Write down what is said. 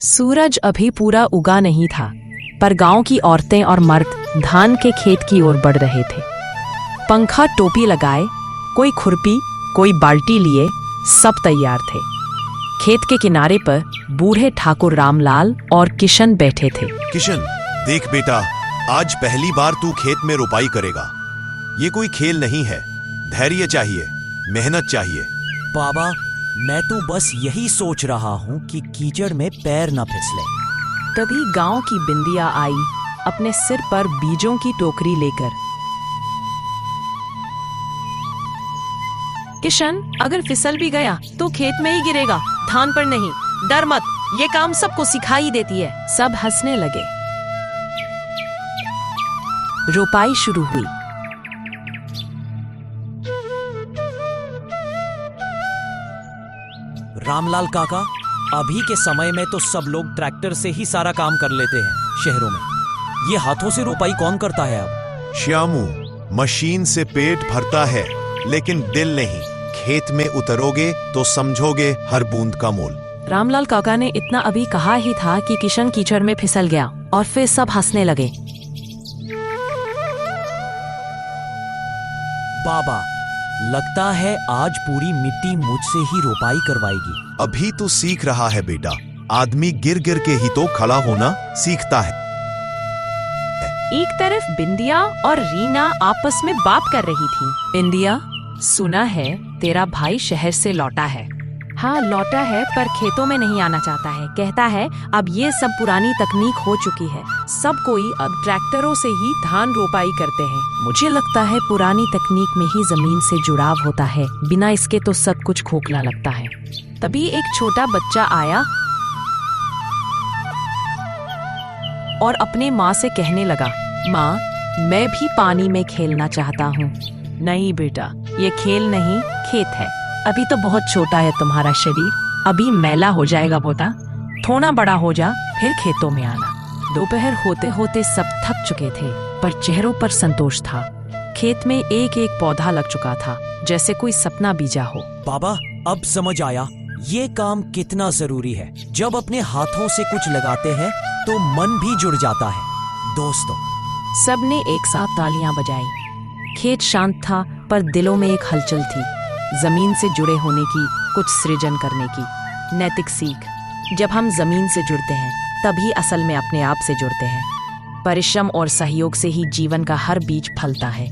सूरज अभी पूरा उगा नहीं था, पर गांव की औरतें और मर्द धान के खेत की ओर बढ़ रहे थे। पंखा टोपी लगाए, कोई खुरपी, कोई बाल्टी लिए, सब तैयार थे। खेत के किनारे पर बूढ़े ठाकुर रामलाल और किशन बैठे थे। किशन, देख बेटा, आज पहली बार तू खेत में रुपाई करेगा। ये कोई खेल नहीं है। धैर्य चाहिए, मेहनत चाहिए। बाबा, मैं तो बस यही सोच रहा हूँ कि कीचड़ में पैर न फिसले। तभी गांव की बिंदिया आई, अपने सिर पर बीजों की टोकरी लेकर। किशन, अगर फिसल भी गया तो खेत में ही गिरेगा, धान पर नहीं। डर मत, ये काम सबको सिखाई देती है। सब हंसने लगे। रोपाई शुरू हुई। रामलाल काका, अभी के समय में तो सब लोग ट्रैक्टर से ही सारा काम कर लेते हैं शहरों में। ये हाथों से रोपाई कौन करता है अब? श्यामू, मशीन से पेट भरता है, लेकिन दिल नहीं। खेत में उतरोगे तो समझोगे हर बूंद का मोल। रामलाल काका ने इतना अभी कहा ही था कि किशन कीचड़ में फिसल गया और फिर सब हंसने लगे। बाबा, लगता है आज पूरी मिट्टी मुझसे ही रोपाई करवाएगी। अभी तो सीख रहा है बेटा। आदमी गिर गिर के ही तो खड़ा होना सीखता है। एक तरफ बिंदिया और रीना आपस में बात कर रही थी। बिंदिया, सुना है तेरा भाई शहर से लौटा है। हाँ, लौटा है, पर खेतों में नहीं आना चाहता है। कहता है अब ये सब पुरानी तकनीक हो चुकी है, सब कोई अब ट्रैक्टरों से ही धान रोपाई करते हैं। मुझे लगता है पुरानी तकनीक में ही जमीन से जुड़ाव होता है, बिना इसके तो सब कुछ खोखला लगता है। तभी एक छोटा बच्चा आया और अपने माँ से कहने लगा, माँ, मैं भी पानी में खेलना चाहता हूँ। नहीं बेटा, ये खेल नहीं, खेत है। अभी तो बहुत छोटा है तुम्हारा शरीर, अभी मैला हो जाएगा बेटा। थोड़ा बड़ा हो जा, फिर खेतों में आना। दोपहर होते होते सब थक चुके थे, पर चेहरों पर संतोष था। खेत में एक एक पौधा लग चुका था, जैसे कोई सपना बीजा हो। बाबा, अब समझ आया ये काम कितना जरूरी है। जब अपने हाथों से कुछ लगाते हैं तो मन भी जुड़ जाता है। दोस्तों, सबने एक साथ तालियां बजाई। खेत शांत था, पर दिलों में एक हलचल थी। जमीन से जुड़े होने की, कुछ सृजन करने की नैतिक सीख। जब हम जमीन से जुड़ते हैं, तभी असल में अपने आप से जुड़ते हैं। परिश्रम और सहयोग से ही जीवन का हर बीज फलता है।